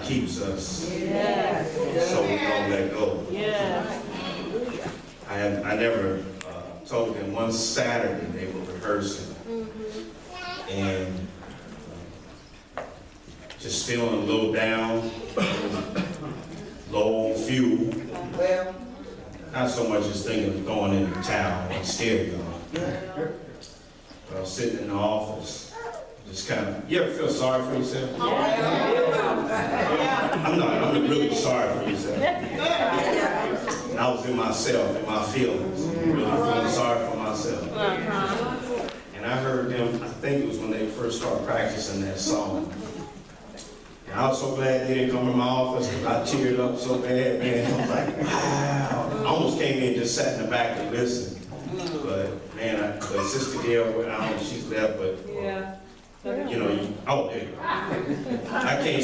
keeps us. Yes. So we don't let go. Yes. I never told them one Saturday they were rehearsing. And just feeling a little down, low on fuel. Well, Not so much as thinking of going into town and stereo. But I was sitting in the office, just kind of, you ever feel sorry for yourself? I'm really sorry for yourself. And I was in myself, in my feelings, really feeling sorry for myself. And I heard them, I think it was when they first started practicing that song. And I was so glad they didn't come in my office because I teared up so bad, man. I was like, wow. I almost came in and just sat in the back and listened. But man, but Sister Gail, I don't know if she's left, but you know, oh, there you go. I can't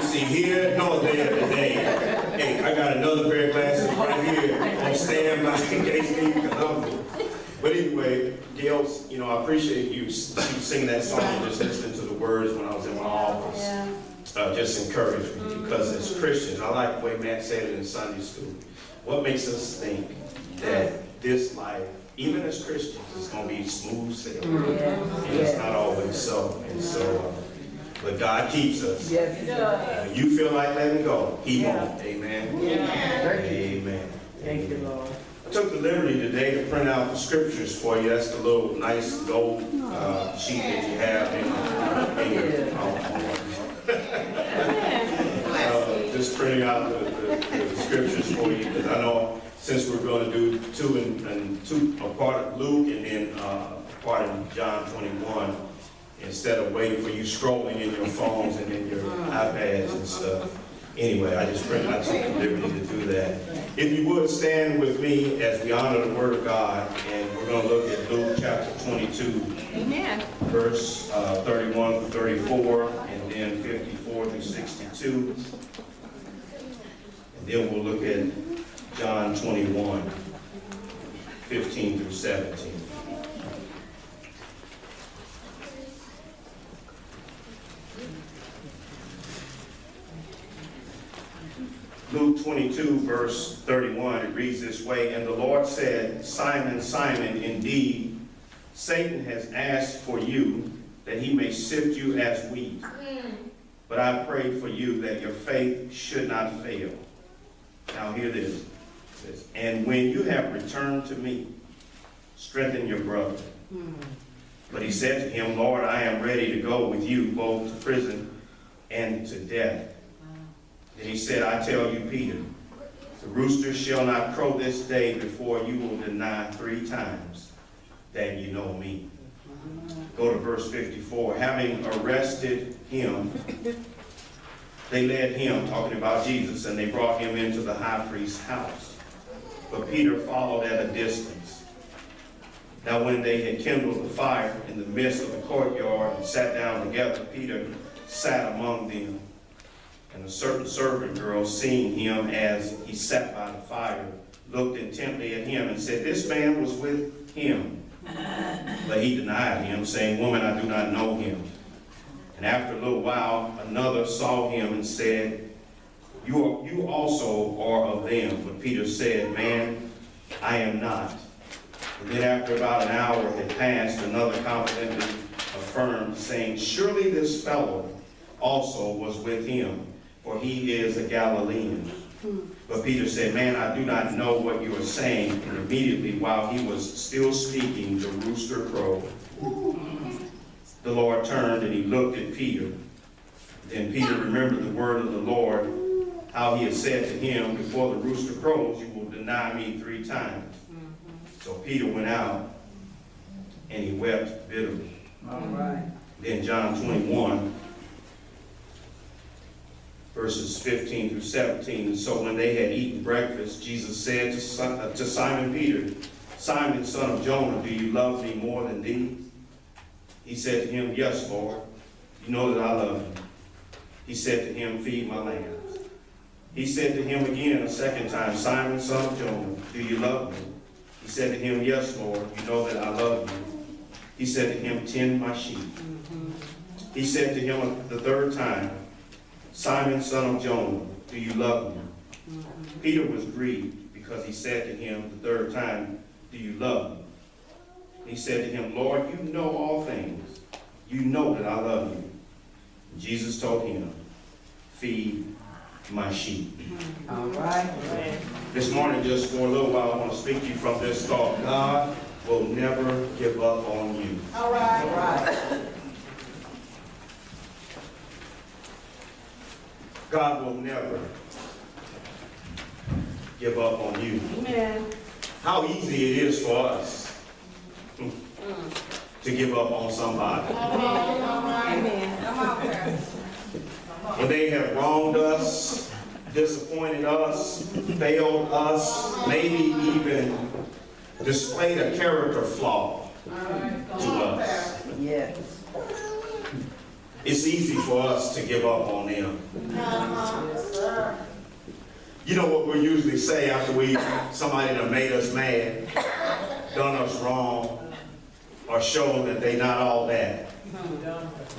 see here nor there today. Hey, I got another pair of glasses right here on standby in case you need to come. But anyway, Gail, you know, I appreciate you singing that song and just listening to the words when I was in my office. Just encouraged me because as Christians, I like the way Matt said it in Sunday school. What makes us think that this life, even as Christians, is going to be smooth sailing? And it's not always so. And so, but God keeps us. When you feel like letting go, He won't. Amen. Amen. thank you, Lord. I took the liberty today to print out the scriptures for you. That's the little nice gold sheet that you have in your just printing out the scriptures for you, because I know since we're going to do a part of Luke and then a part in John 21, instead of waiting for you scrolling in your phones and in your iPads and stuff. Anyway, I took the liberty to do that. If you would stand with me as we honor the Word of God, and we're going to look at Luke chapter 22, verse 31 through 34, and then 54 through 62. And then we'll look at John 21, 15 through 17. Luke 22, verse 31, it reads this way, "And the Lord said, Simon, Simon, indeed, Satan has asked for you, that he may sift you as wheat. But I pray for you that your faith should not fail." Now hear this. It says, "And when you have returned to me, strengthen your brother." But he said to him, "Lord, I am ready to go with you both to prison and to death." And he said, "I tell you, Peter, the rooster shall not crow this day before you will deny 3 times that you know me." Go to verse 54. "Having arrested him, they led him," talking about Jesus, "and they brought him into the high priest's house. But Peter followed at a distance. Now when they had kindled the fire in the midst of the courtyard and sat down together, Peter sat among them. And a certain servant girl, seeing him as he sat by the fire, looked intently at him and said, 'This man was with him.' But he denied him, saying, 'Woman, I do not know him.' And after a little while, another saw him and said, 'You also are of them.' But Peter said, 'Man, I am not.' And then after about an hour had passed, another confidently affirmed, saying, 'Surely this fellow also was with him, for he is a Galilean.' But Peter said, 'Man, I do not know what you are saying.' And immediately, while he was still speaking, the rooster crowed. The Lord turned and he looked at Peter. Then Peter remembered the word of the Lord, how he had said to him, 'Before the rooster crows, you will deny me 3 times.' So Peter went out and he wept bitterly." All right. Then John 21, verses 15 through 17. "And so when they had eaten breakfast, Jesus said to Simon Peter, 'Simon, son of Jonah, do you love me more than these?' He said to him, 'Yes, Lord, you know that I love you.' He said to him, 'Feed my lambs.' He said to him again a second time, 'Simon, son of Jonah, do you love me?' He said to him, 'Yes, Lord, you know that I love you.' He said to him, 'Tend my sheep.' He said to him the third time, Simon, son of Jonah, do you love me? Peter was grieved because he said to him the third time, do you love me? He said to him, Lord, you know all things. You know that I love you. Jesus told him, feed my sheep. All right. This morning, just for a little while, I want to speak to you from this thought. God will never give up on you. All right. All right. God will never give up on you. Amen. How easy it is for us to give up on somebody. Amen. Come on, Pastor. When they have wronged us, disappointed us, failed us, maybe even displayed a character flaw to us. Yes. It's easy for us to give up on them. You know what we usually say after somebody that made us mad, done us wrong, or shown that they not all that.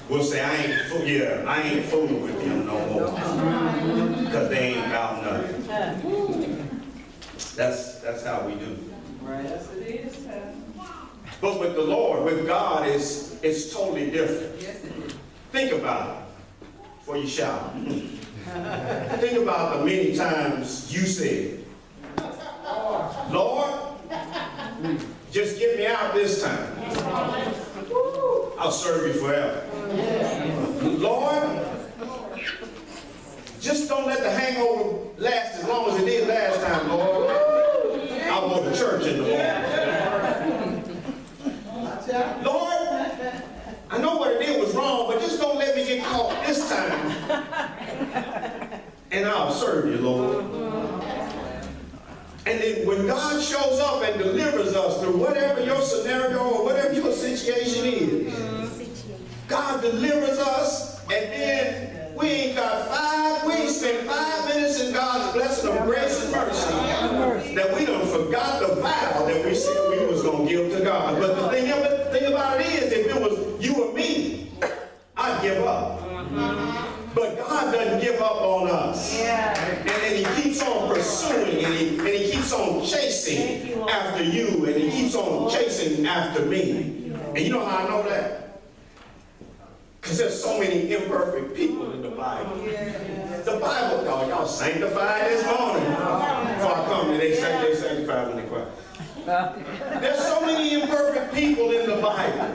We'll say, I ain't fooling with them no more. Because they ain't about nothing. That's how we do. Right. Yes, it is, Pastor. But with the Lord, with God, it's totally different. Yes, it is. Think about it before you shout. Think about the many times you said, Lord, just get me out this time. I'll serve you forever. Lord, just don't let the hangover last as long as it did last time, Lord. I'll go to church in the morning. Lord, I know what I did was wrong, but just don't let me get caught this time. And I'll serve you, Lord. And then when God shows up and delivers us through whatever your scenario or whatever your situation is, God delivers us, and then we ain't spent 5 minutes in God's blessing of grace and mercy that we done forgot the vow that we said we was going to give to God. But the thing about it is, if it was you or me, I'd give up. But God doesn't give up on us. And he keeps on pursuing, and he keeps on chasing after you, and he keeps on chasing after me. And you know how I know that? Because there's so many imperfect people in the Bible. The Bible, y'all sanctified this morning. Before I come, they sanctified when they cry. There's so many imperfect people in the Bible.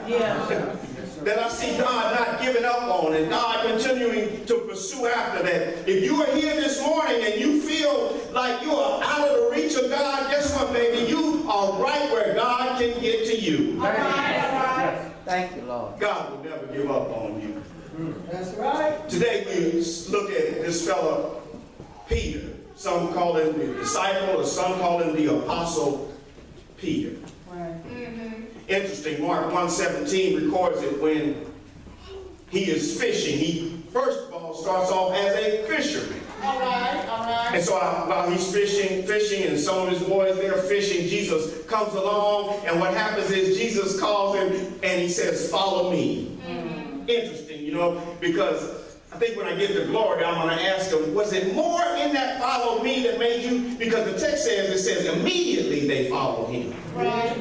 That I see God not giving up on, and God continuing to pursue after that. If you are here this morning and you feel like you are out of the reach of God, guess what, baby? You are right where God can get to you. All right. Thank you, Lord. God will never give up on you. That's right. Today we look at this fellow, Peter. Some call him the disciple, or some call him the apostle Peter. Right. Interesting, Mark 1:17 records it when he is fishing. He, first of all, starts off as a fisherman. All right. And so while he's fishing, and some of his boys there fishing, Jesus comes along, and what happens is Jesus calls him, and he says, follow me. Interesting, because I think when I get to glory, I'm going to ask him, was it more in that follow me that made you? Because the text says immediately they followed him. Right.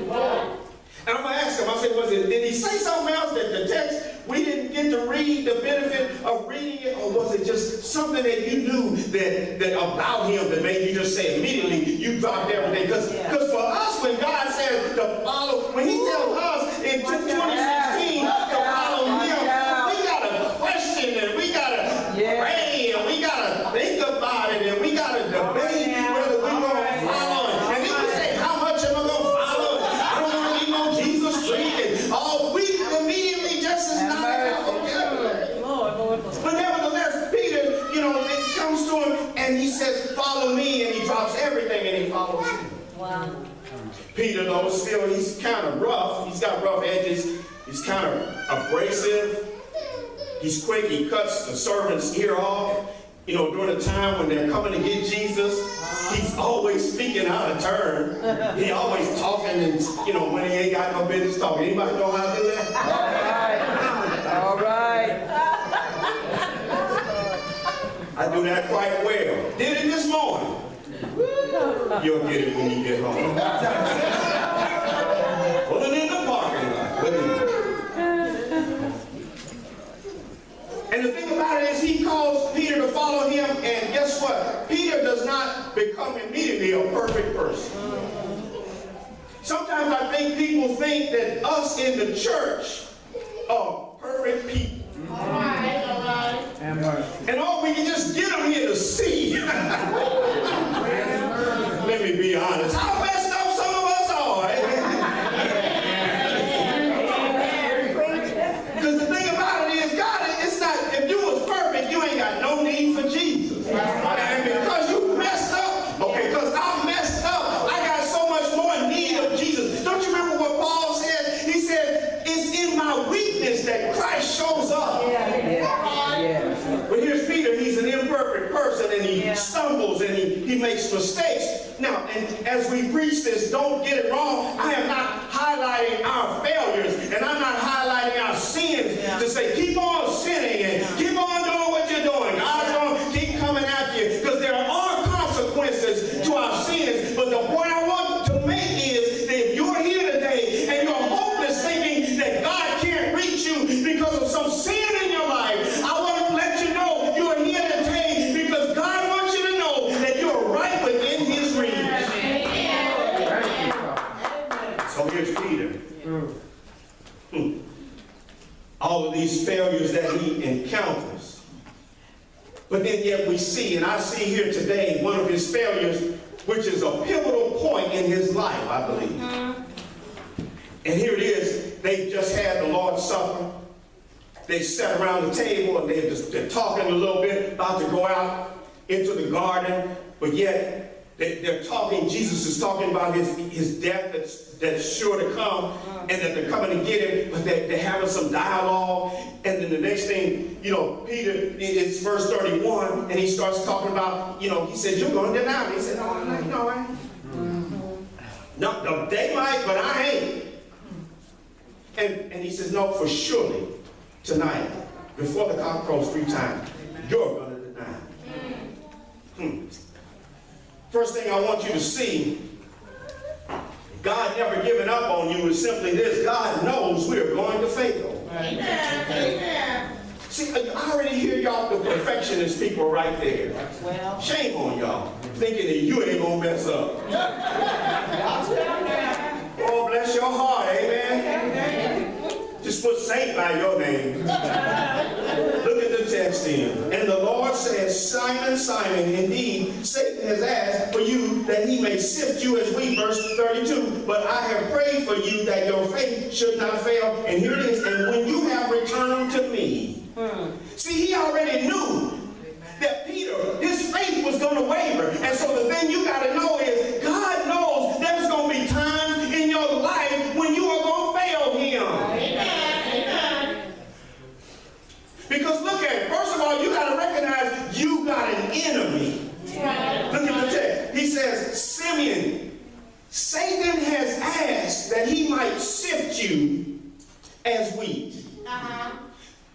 And I'm going to ask him, I said, did he say something else that the text, we didn't get to read the benefit of reading it, or was it just something that you knew that about him that made you just say immediately, you dropped everything? Because for us, when God says to follow, when he tells us in 2016 to follow him, we got to question, and we got to pray, and we got to think about it, and we got to debate whether we're going to follow him. And then we say, how much am I going to follow? I don't want to be no Jesus freak. And all we immediately just as not. But nevertheless, Peter, it comes to him and he says, follow me, and he drops everything and he follows him. Wow. Peter, though, still, he's kind of rough. He's got rough edges. He's kind of abrasive. He's quick. He cuts the servant's ear off. During the time when they're coming to get Jesus, he's always speaking out of turn. He always talking, and when he ain't got no business talking. Anybody know how to do that? All right. do that quite well. Did it this morning. You'll get it when you get home. Put it in the parking lot. Put it in. And the thing about it is he calls Peter to follow him, and guess what? Peter does not become immediately a perfect person. Sometimes I think people think that us in the church are perfect people. All right, all right. And all we can just get them here to see. Let me be honest. How messed up some of us are. Because the thing about it is, God, it's not, if you was perfect, you ain't got no need for Jesus. And because you messed up, okay, because I messed up, I got so much more need of Jesus. Don't you remember what Paul said? He said, it's in my weakness that Christ shows up. But here's Peter, he's an imperfect person, and he stumbles and he makes mistakes. Now, and as we preach this, don't get it wrong, I am not highlighting our failures, and I'm not highlighting our sins to say, keep on sinning and keep on doing what you're doing. God's going to keep coming after you, because there are consequences to our sins. But the point I want to make is that if you're here today and you're hopeless thinking that God can't reach you because of some sin in your life, I want to let you know you're here today because God wants you to know that you're right within his reach. So here's Peter. All of these failures that he encounters. But then yet we see, and I see here today, one of his failures, which is a pivotal point in his life, I believe. And here it is, they've just had the Lord's Supper. They sat around the table and they're talking a little bit, about to go out into the garden, but yet they're talking, Jesus is talking about his death that's sure to come, and that they're coming to get him, but they're having some dialogue. And then the next thing, Peter, it's verse 31, and he starts talking about, he said, you're going to deny me. He said, no, I ain't. No, they might, but I ain't. And he says, no, for surely tonight, before the cock crows 3 times, you're going to deny me. First thing I want you to see, God never given up on you is simply this: God knows we're going to fail. Amen. Amen. See, I already hear y'all, the perfectionist people right there. Well, Shame on y'all, thinking that you ain't gonna mess up. Oh, bless your heart, amen. Just put saint by your name. Look at the text in. And the Lord says, Simon, Simon, indeed, Satan has asked for you that he may sift you as wheat, verse 32. But I have prayed for you that your faith should not fail. And here it is. And when you have returned to me. See, he already knew that Peter, his faith was going to waver. And so the thing you got to know is, God knows there's going to be times in your life when you are going to fail him. Amen. Because look at it. First of all, you got to recognize you got an enemy. Look at the text. He says, Simeon, Satan has asked that he might sift you as wheat.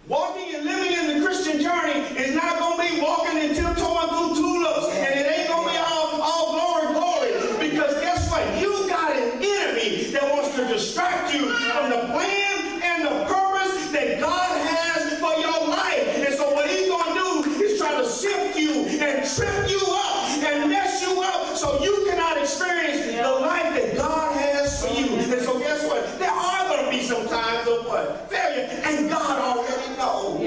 Walking and living in the Christian journey is not going to be walking and tiptoeing through tulips, and it ain't going to be all glory. Because guess what? You got an enemy that wants to distract you from the plan and the purpose that God has for your life. And so what he's going to do is try to sift you and trip you up and mess you up so you cannot experience the life that God has for you. And so guess what? There are going to be some times of what? Failure. And God already knows.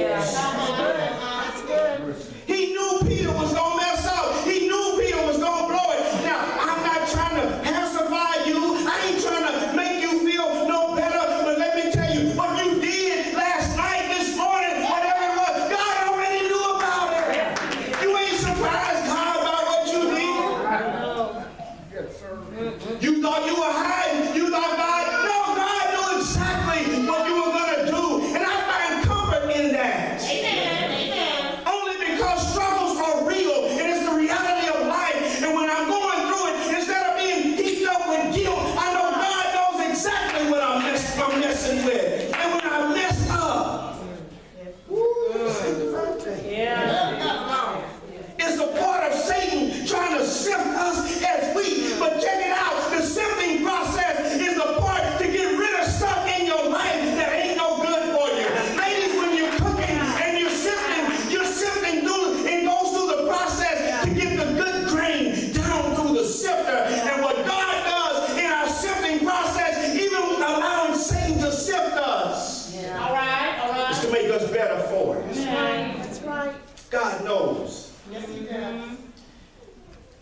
He knew Peter was going to mess up. He knew Peter was going to blow it. Now, I'm not trying to pacify you. I ain't trying to make you feel no better. But let me tell you, what you did last night, this morning, whatever it was, God already knew about it. You ain't surprised God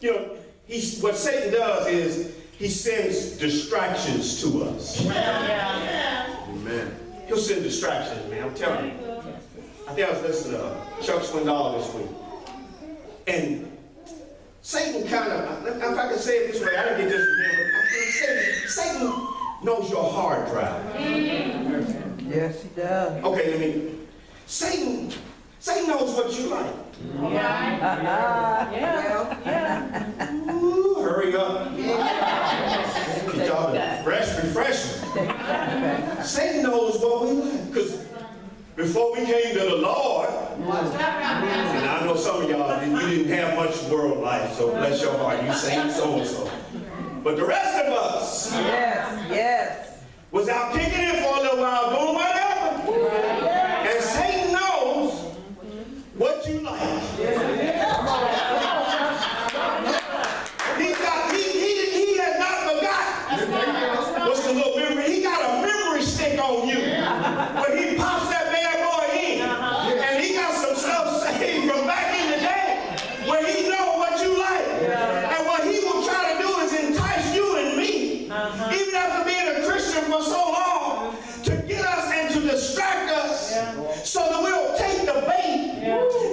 You know, what Satan does is he sends distractions to us. Amen. He'll send distractions, man. I'm telling you. I think I was listening to Chuck Swindoll this week. And Satan kind of, if I can say it this way, I didn't get this from him, but I can say this. Satan knows your hard drive. Yes, he does. Okay, I mean, Satan knows what you like. Ooh, hurry up. Get y'all the refreshment. Satan knows what we like. Because before we came to the Lord, and I know some of y'all, you didn't have much world life, so bless your heart, you saint so-and-so. But the rest of us was out kicking it for a little while, doing whatever. And Satan knows what you like. He has not forgotten. What's the little memory? He got a memory stick on you. When he pops that bad boy in. And he got some stuff saved from back in the day where he knows what you like. And what he will try to do is entice you and me, even after being a Christian for so long, to get us and to distract us so that we'll take the bait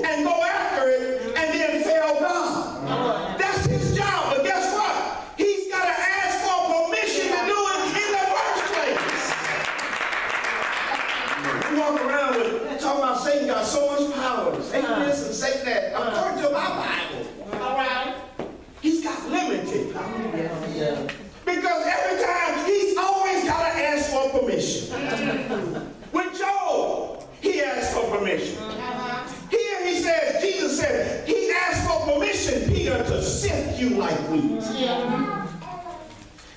and go after it and then fail God. That's his job. But guess what? He's got to ask for permission to do it in the first place. We walk around with talking about Satan got so much power. Satan this and Satan that. According to my Bible, all right, he's got limited power. Because every time he's always got to ask for permission. With Job, he asked for permission. Here he says, Jesus said, he asked for permission, Peter, to sift you like wheat.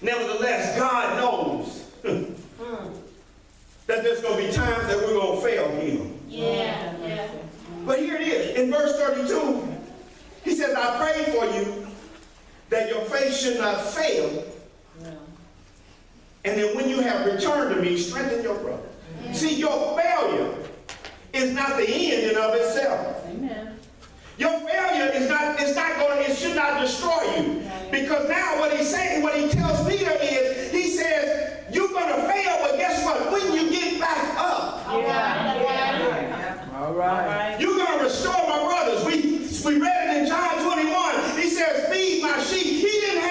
Nevertheless, God knows that there's going to be times that we're going to fail him. But here it is. In verse 32, he says, I pray for you that your faith should not fail. And then when you have returned to me, strengthen your brother. See, your failure is not the end in of itself. Amen. Your failure is not, it should not destroy you. Because now what he's saying, what he tells Peter is, he says, you're going to fail, but guess what? When you get back up, All right. you're going to restore my brothers. We read it in John 21. He says, feed my sheep. He didn't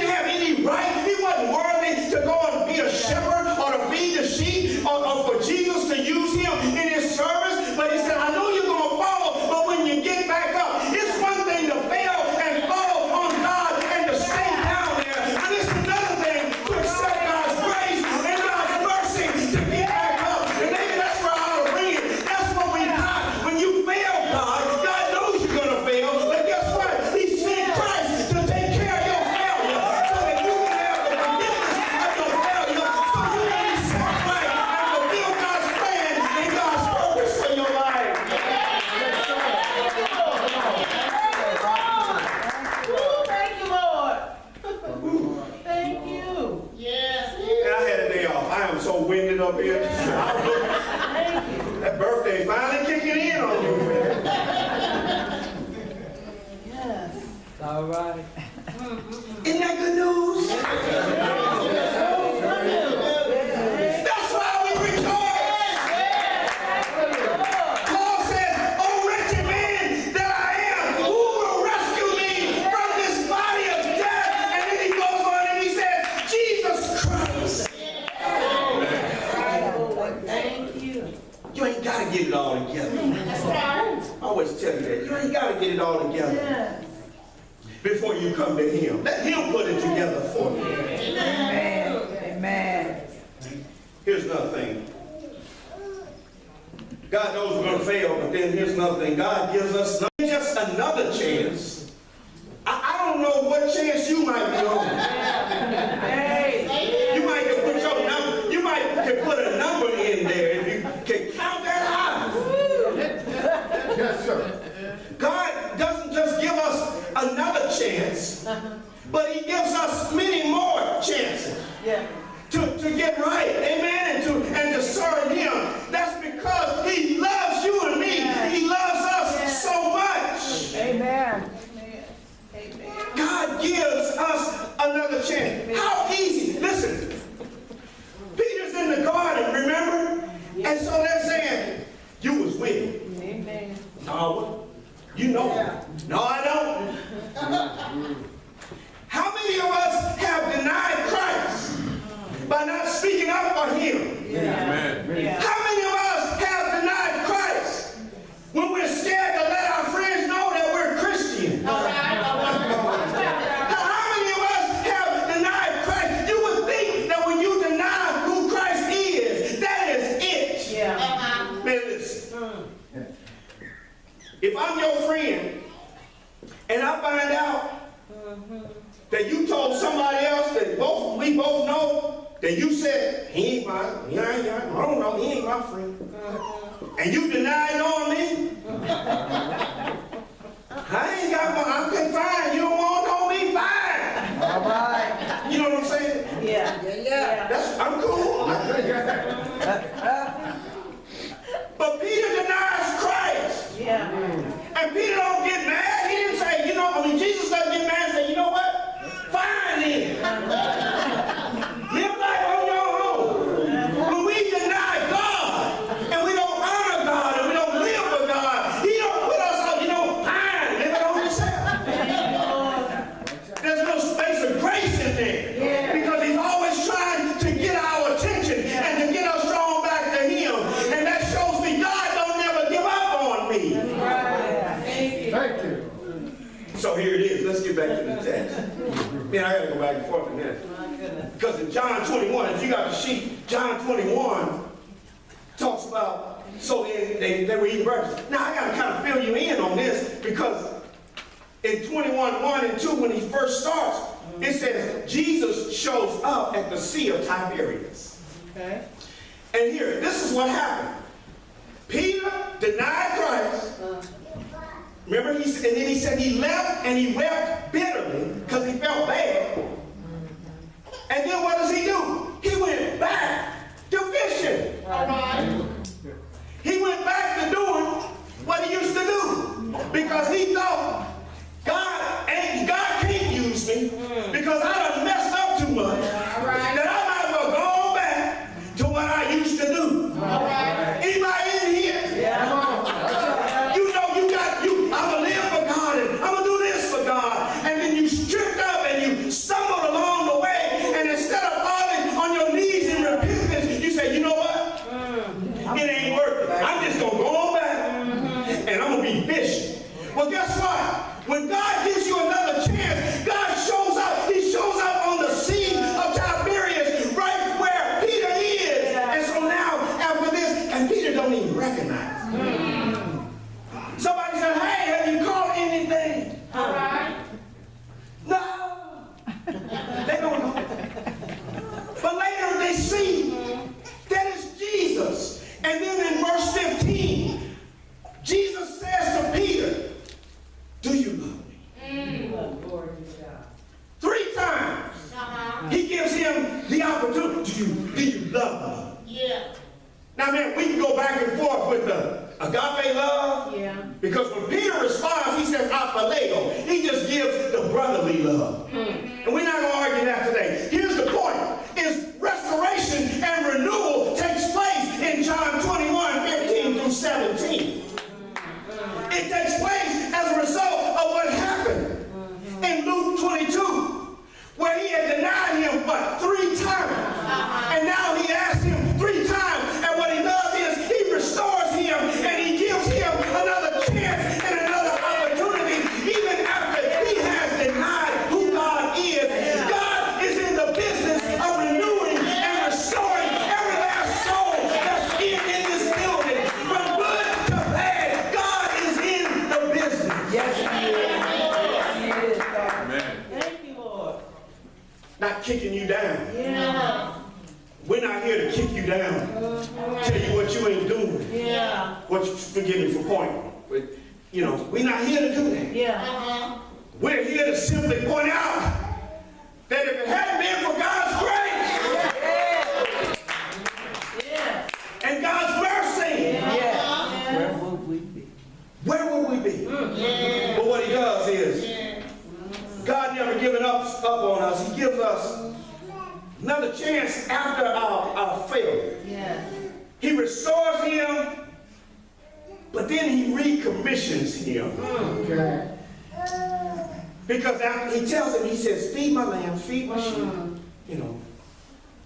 have any right. He wasn't worthy to go and be a shepherd or to feed the sheep or for Jesus to use him in his service. But he said, I know you're going to fall, but when you get back up, it's one thing to fail and fall on God and to stay down there. And it's another thing to accept God's grace and God's mercy to get back up. And maybe that's where I ought to bring it. That's what we got. When you fail God, God knows you're going to fail. But guess what? He sent Christ to take care of your failure so that you can have the forgiveness of your failure so you can be set right and fulfill God's plan and God's purpose for your life. Thank you, Lord. Thank you. Yes. And I had a day off. I am so winded up here. That birthday finally kicking in on you, man. Yes. All right. Isn't that good news? That's why we rejoice. Paul says, oh wretched man that I am, who will rescue me from this body of death? And then he goes on and he says, Jesus Christ. Thank you. You ain't got to get it all together. That's right. I always tell you that. You ain't got to get it all together Yes. before you come to him. Let him put it together for you. Amen. Amen. Here's another thing. God knows we're going to fail, but then here's another thing. God gives us not just another chance. I don't know what chance you might be on. You might can put your number, you might can put a number in there if you can count that high. Yes, sir. God doesn't just give us another chance, but he gives us many more chances to get right, amen, and to serve him. That's because he loves you and me. He loves us so much. Amen. and I find out that you told somebody else that we both know that you said, I don't know, he ain't my friend. And you denied knowing me? I ain't got my, okay, fine, you don't want to know me, fine. All right. You know what I'm saying? Yeah. I'm cool. But Peter denies Christ. Yeah. And Peter don't get mad. He didn't say, Jesus doesn't get mad and say, you know what? Fine then. Live life on your own. When we deny God, and we don't honor God, and we don't live for God, he don't put us out, fine, live it on yourself. There's no space of grace in there. Yeah. Because he's always trying to get our attention and to get us drawn back to him. And that shows me God don't never give up on me. Thank you. So here it is. Let's get back to the text. Man, I got to go back and forth in this. My goodness. Because in John 21, if you got the sheet, John 21 talks about, so they were eating breakfast. Now, I got to kind of fill you in on this because in 21:1 and 2, when he first starts, it says Jesus shows up at the Sea of Tiberias. Okay. And here, this is what happened. Peter denied Christ. Remember, and then he said he left and he wept bitterly because he felt bad. And then what does he do? He went back to fishing. All right. He went back to doing what he used to do because he thought God can't use me because I done messed up too much. All right. That I might as well go on back to what I used to do. All right. Anybody in here? Yeah. I'm going to live for God and I'm going to do this for God. And then you tripped up and you stumbled along the way. And instead of falling on your knees in repentance, you say, you know what? It ain't worth it. I'm just going to go on back and I'm going to be fishing. Well, guess what? When God gives you another chance, God shows up. He shows up on the Sea of Tiberias right where Peter is. And so now, after this, and Peter don't even recognize him. Somebody said, hey, have you caught anything? All right. No. They don't know. But later they see that it's Jesus. And then in verse 15, Jesus says to Peter, do you love me? 3 times. He gives him the opportunity. Do you love me? Yeah. Now, man, we can go back and forth with the agape love. Yeah. Because when Peter responds, he says apoleo. He just gives the brotherly love. And we're not going to argue that today. Here's the point. Is restoration and renewal takes place in John 21:15-17. It takes place as a result of what happened in Luke 22, where he had denied him, 3 times. And now he asks him 3 times. And what he does is he restores him and he gives him another chance and another opportunity, even after he has denied who God is. God is in the business of renewing and restoring every last soul that's in this building. From good to bad, God is in the business. Yes, he is. Yes, he is, God. Amen. Thank you, Lord. Not kicking you down. Yeah. We're not here to kick you down. Tell you what you ain't doing. Yeah. Forgive me for pointing. But, we're not here to do that. Yeah. We're here to simply point out that if it hadn't been for God's grace Yeah. and God's mercy, Yeah. Where would we be? where would we be? But what he does is, God never given up on us. He gives us another chance after our failure. Yeah. He restores him, but then he recommissions him. Okay. Because after he tells him, he says, feed my lambs, feed my sheep,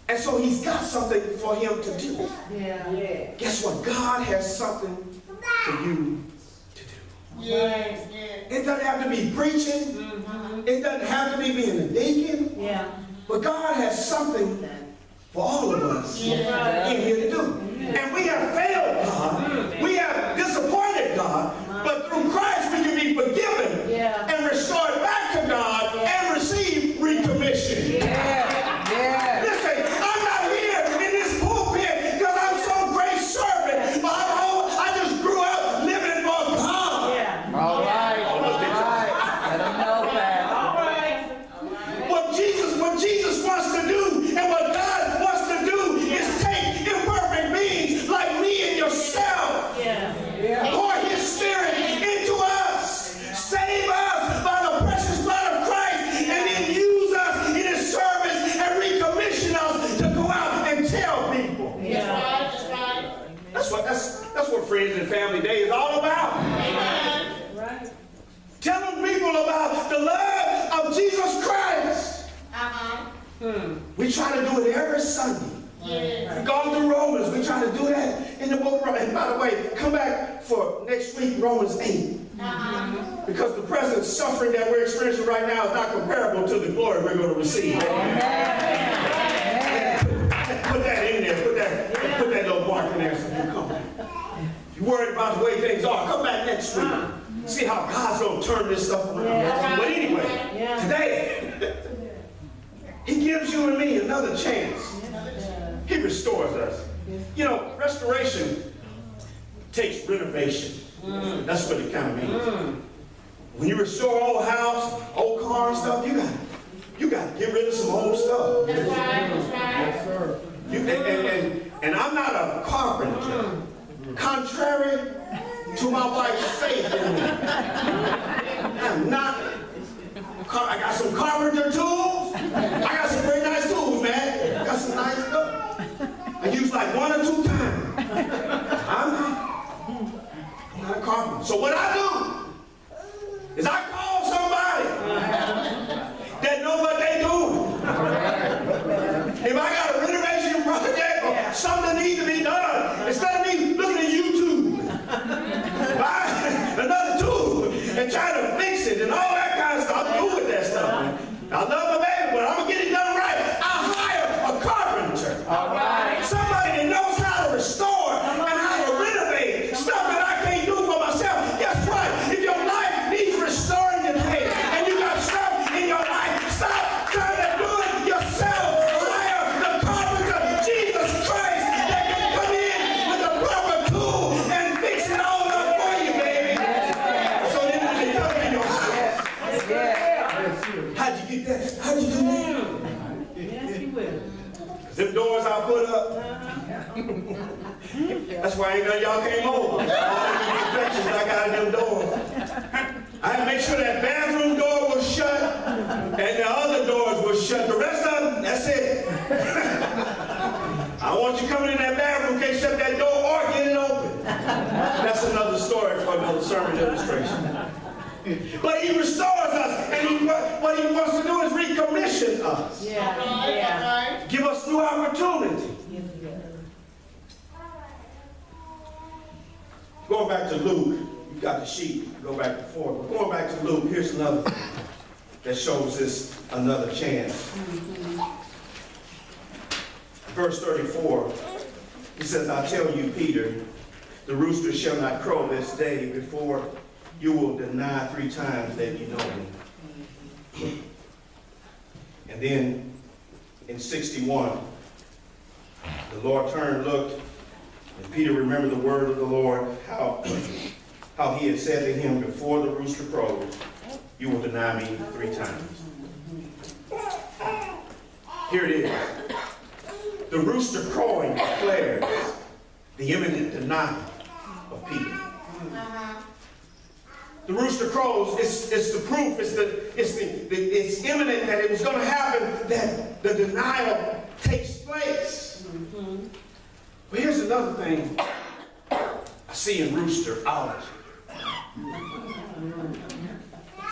And so he's got something for him to do. Yeah. Guess what? God has something for you to do. Yeah. It doesn't have to be preaching. It doesn't have to be being a deacon. Yeah. But God has something for all of us in here to do. And we have failed God. We have disappointed God. But through Christ we can be forgiven and restored We try to do it every Sunday. We've gone through Romans. We try to do that in the book of Romans. And by the way, come back for next week, Romans 8. Because the present suffering that we're experiencing right now is not comparable to the glory we're going to receive. Put that in there. Put that little mark in there so you come back. You're worried about the way things are. Come back next week. See how God's going to turn this stuff around. But anyway, today, He gives you and me another chance. He restores us. You know, restoration takes renovation. That's what it kind of means. When you restore old house, old car and stuff, you got to get rid of some old stuff. That's right. Yes, sir. And I'm not a carpenter. Contrary to my wife's faith in me. I'm not. I got some carpenter tools. I got some very nice tools, man. Got some nice stuff. I use like 1 or 2 times. I'm not a carpenter. So what I do is I call somebody that know what they doing. If I got a renovation project or something needs to be done, instead of me looking at YouTube, buy another tool and try to fix it and all that kind of stuff, I'm good with that stuff. Man. I love my baby, but I'm going to get it done right. I'll hire a carpenter. Somebody that knows how to restore and how to renovate stuff that I can't do for myself. Guess what? If your life needs restoring today and you got stuff in your life, stop trying to do it yourself. Hire the carpenter, Jesus Christ, that can come in with a proper tool and fix it all up for you, baby. So then when they come in your house, how'd you get that? How'd you do that? Yes, He will. Them doors I put up. That's why ain't none of y'all came over. All the infections I got in them doors. I had to make sure that bathroom door was shut and the other doors were shut. The rest of them, that's it. I want you coming in that bathroom, can't shut that door or get it open. That's another story for another sermon illustration. But He restores us, and what He wants to do is recommission us. Yeah. Give us new opportunity. Going back to Luke, you got the sheet, go back and forth. But going back to Luke, here's another thing that shows us another chance. Verse 34, he says, I tell you, Peter, the rooster shall not crow this day before you will deny 3 times that you know me. And then in 61, the Lord turned, looked, and Peter remembered the word of the Lord, how he had said to him, before the rooster crows, you will deny me 3 times. Here it is. The rooster crowing declares the imminent denial of Peter. The rooster crows, it's the proof, it's imminent that it was going to happen, that the denial takes place. But here's another thing I see in roosterology.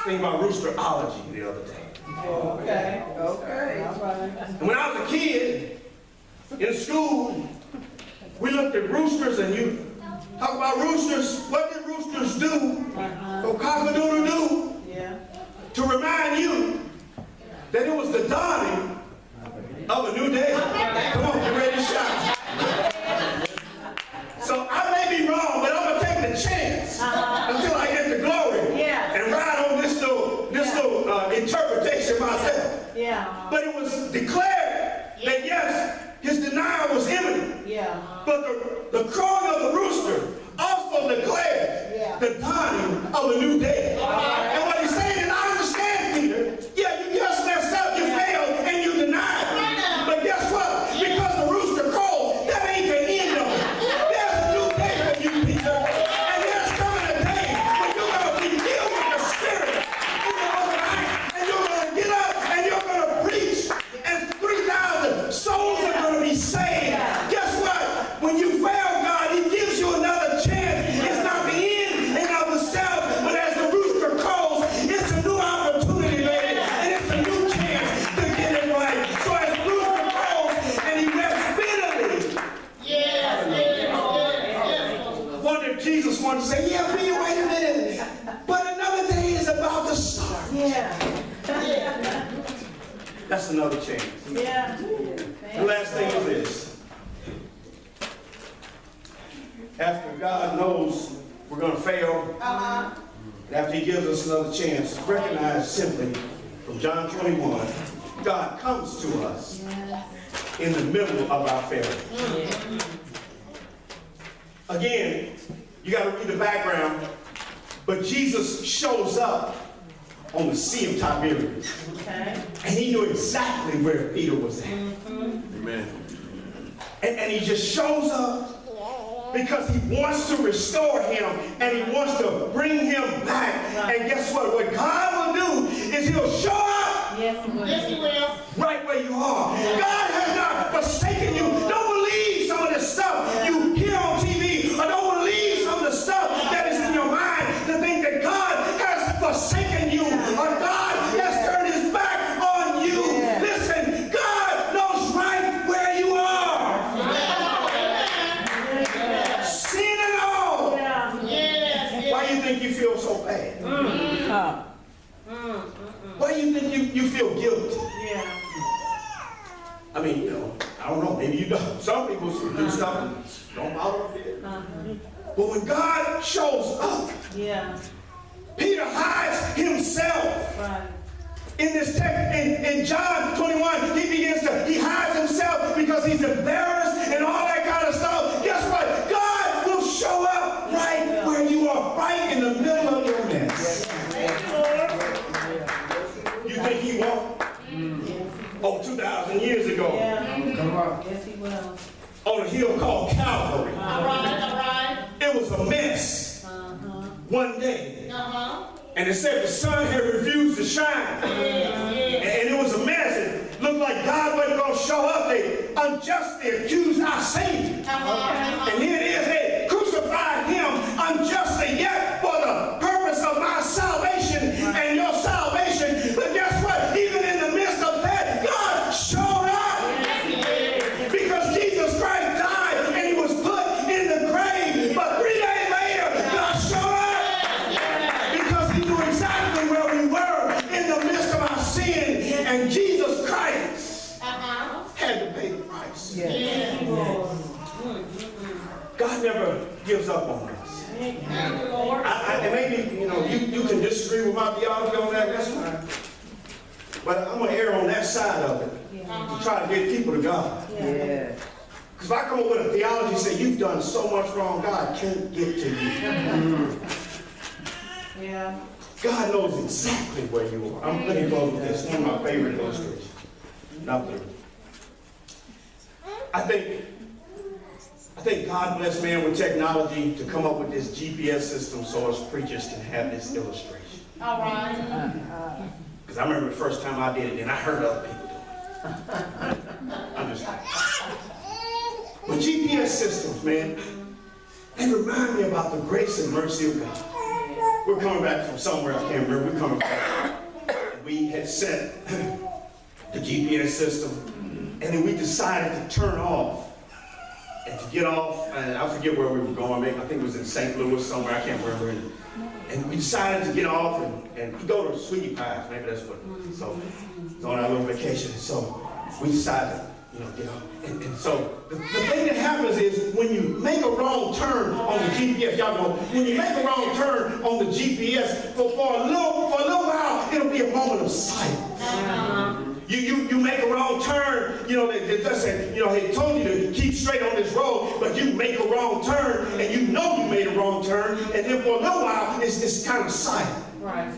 Think about roosterology the other day. Okay. All right. And when I was a kid in school, we looked at roosters, and you talk about roosters. What did roosters do? Or cock-a-doodle-doo, to remind you that it was the dawning of a new day. Come on, get ready to shout. So I may be wrong, but I'm gonna take the chance until I get the glory and ride on this little interpretation myself. But it was declared that yes, his denial was imminent. But the crowing of the rooster also declares the dawning of a new day. And what he's saying is, I understand, Peter. Yeah, you just messed up, you failed, and you denied. But guess what? Because the rooster crows, that ain't the end of it. There's a new day for you, Peter. And there's coming a day when you're going to be filled with the Spirit. And you're going to get up and you're going to preach. And 3,000 souls are going to be saved. Guess what? When you fail God, He gives you another chance. It's not the end in of itself, but as the rooster Yeah. That's another chance. Yeah. The last thing is this. After God knows we're going to fail, and after he gives us another chance, recognize simply from John 21, God comes to us in the middle of our failure. Again, you got to read the background, but Jesus shows up on the Sea of Tiberias. Okay. And he knew exactly where Peter was at. Amen. And he just shows up because he wants to restore him and he wants to bring him back. Right. And guess what? What God will do is he'll show up. Yes, he will. Yes, he will. Right where you are. Yeah. God has not forsaken you. Don't believe some of the stuff you hear on TV, or don't believe some of the stuff that is in your mind to think that God has forsaken you or God has turned his back on you. Yeah. Listen, God knows right where you are. Yeah. Sin and all. Yeah. Yes. Why do you think you feel so bad? Why do you think you feel guilty? Yeah. I mean, you know, I don't know, maybe you don't. Some people do stuff and don't bother them. But when God shows up, Peter hides himself. Right. In this text, in John 21, he hides himself because he's embarrassed and all that kind of stuff. Guess what? God will show up right where you are, right in the middle of your mess. You think he won't? Oh, 2,000 years ago. Yeah. Come on. Yes, he will. On a hill called Calvary. All right. It was a mess. One day. And it said the sun had refused to shine. And it was a mess. It looked like God wasn't going to show up. They unjustly accused our Savior. And here it is. They crucified him unjustly, yet for the purpose of my salvation and your salvation. But guess what? Even in the midst of that, God showed up. Because Jesus Christ died and he was put in the grave. But 3 days later, God showed up. Because he knew exactly where we were in the midst of our sin. And Jesus Christ had to pay the price. God never gives up on us. And maybe, you know, you can disagree with my theology on that, that's fine. But I'm going to err on that side of it to try to get people to God. Because if I come up with a theology and say, you've done so much wrong, God can't get to you. God knows exactly where you are. I'm going to go with this. One of my favorite illustrations. Nothing. I think God bless man with technology to come up with this GPS system so us preachers can have this illustration. All right. Because I remember the first time I did it, and I heard other people do it. I'm just But GPS systems, man, they remind me about the grace and mercy of God. We're coming back from somewhere, I can't remember, we're coming back. We had set the GPS system, and then we decided to turn off and to get off, and I forget where we were going, I think it was in St. Louis somewhere, I can't remember. And we decided to get off and go to Sweetie Pie's, maybe that's what it was. So it's on our little vacation. So we decided to, get off. And so the thing that happens is when you make a wrong turn on the GPS, y'all know, when you make a wrong turn on the GPS, for a little while, it'll be a moment of silence. You make a wrong turn, they told you to keep straight on this road, but you make a wrong turn, and you know you made a wrong turn, and then for a little while, it's kind of silent. Right.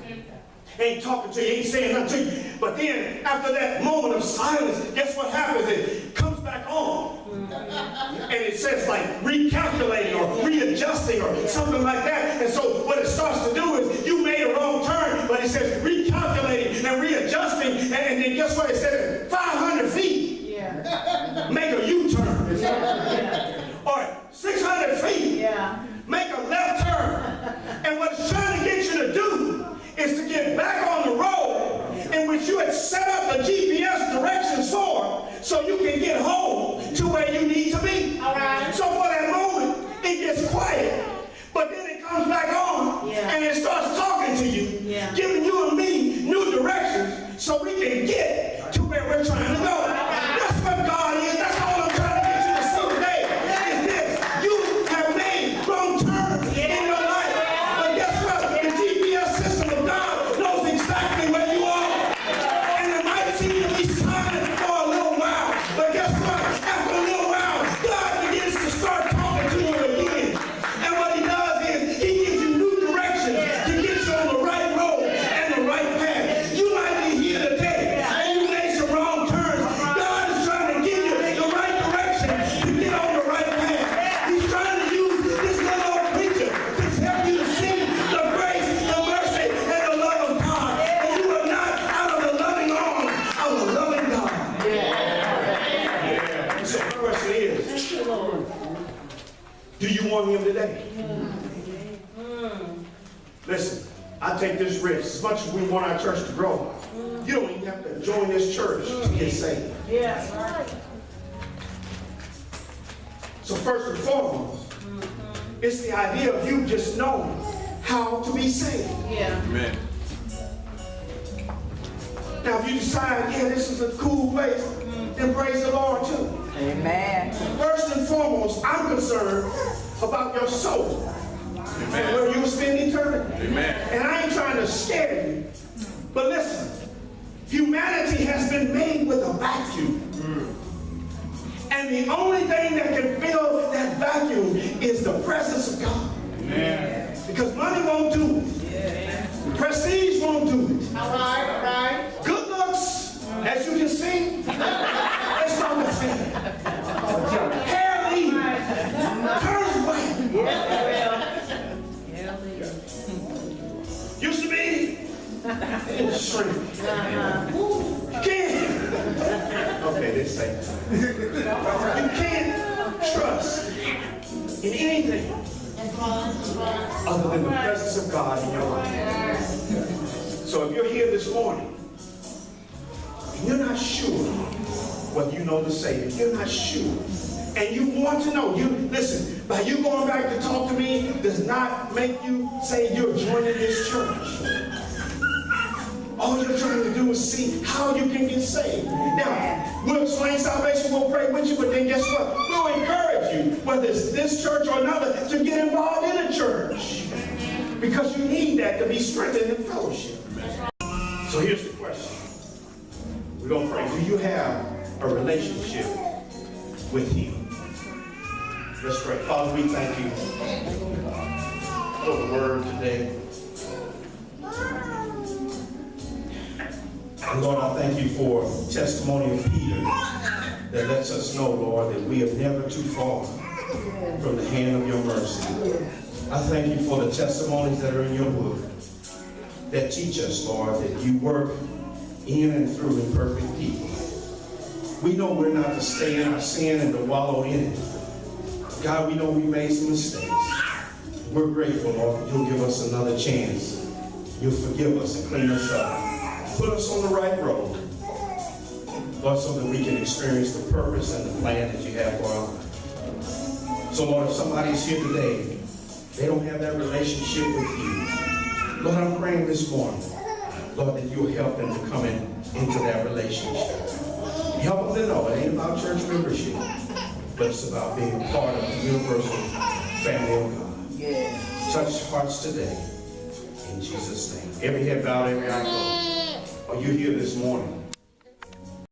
Ain't talking to you, ain't saying nothing to you. But then, after that moment of silence, guess what happens? It comes back on. And it says like recalculating or readjusting or something like that. And so what it starts to do is you made a wrong turn, but it says recalculating and readjusting. And then guess what? It says 500 feet. Make a U-turn. Or 600 feet. Make a left turn. And what it's trying to get you to do is to get back on the road in which you had set up the GPS directions for, so you can get home to where you need to be. All right. So for that moment, it gets quiet, but then it comes back on, and it starts talking to you, giving you and me new can get to where we're trying to go. That's what God is. That's all I'm trying to get you to see today. Is this. You have made wrong turns in your life. But guess what? The GPS system of God knows exactly where you are. And it might seem to be silent for a little while. But guess what? After a little while, God begins to start talking to you again. And what he does is he gives you new directions to get you on the right road and the right path. You might be here today and you made some wrong turns. God is trying to give you the right direction to get on the right path. He's trying to use this little old preacher to help you to see the grace, the mercy, and the love of God. And you are not out of the loving arms of the loving God. So the question is, do you want him today? Listen, I take this risk. As much as we want our church to grow, you don't even have to join this church to get saved. Yes. So first and foremost, it's the idea of you just knowing how to be saved. Yeah. Amen. Now, if you decide, yeah, this is a cool place, then praise the Lord too. Amen. First and foremost, I'm concerned about your soul. Amen. Where you will spend eternity. Amen. And I ain't trying to scare you. But listen, humanity has been made with a vacuum. And the only thing that can fill that vacuum is the presence of God. Amen. Because money won't do it. Prestige won't do it. All right, all right. Good looks, as you can see, it's not the same. Hair leaves, turns white. Used to be, it's shrink. You can't. Okay, this thing. You can't trust in anything other than the presence of God in your life. So if you're here this morning and you're not sure whether you know the Savior, you're not sure, and you want to know, listen, by you going back to talk to me does not make you say you're joining this church. All you're trying to do is see how you can get saved. Now, we'll explain salvation, we'll pray with you, but then guess what? We'll encourage you, whether it's this church or another, to get involved in a church. Because you need that to be strengthened in fellowship. So here's the question. We're going to pray. Do you have a relationship with him? Let's pray. Father, we thank you for the word today. And Lord, I thank you for the testimony of Peter that lets us know, Lord, that we are never too far from the hand of your mercy. I thank you for the testimonies that are in your book that teach us, Lord, that you work in and through imperfect people. We know we're not to stay in our sin and to wallow in it. God, we know we made some mistakes. We're grateful, Lord, that you'll give us another chance. You'll forgive us and clean us up. Put us on the right road, Lord, so that we can experience the purpose and the plan that you have for our life. So, Lord, if somebody's here today, they don't have that relationship with you, Lord, I'm praying this morning, Lord, that you'll help them to come into that relationship. Help them to know it ain't about church membership, but it's about being part of the universal family of God. Touch hearts today, in Jesus' name. Every head bowed, every eye closed. Are you here this morning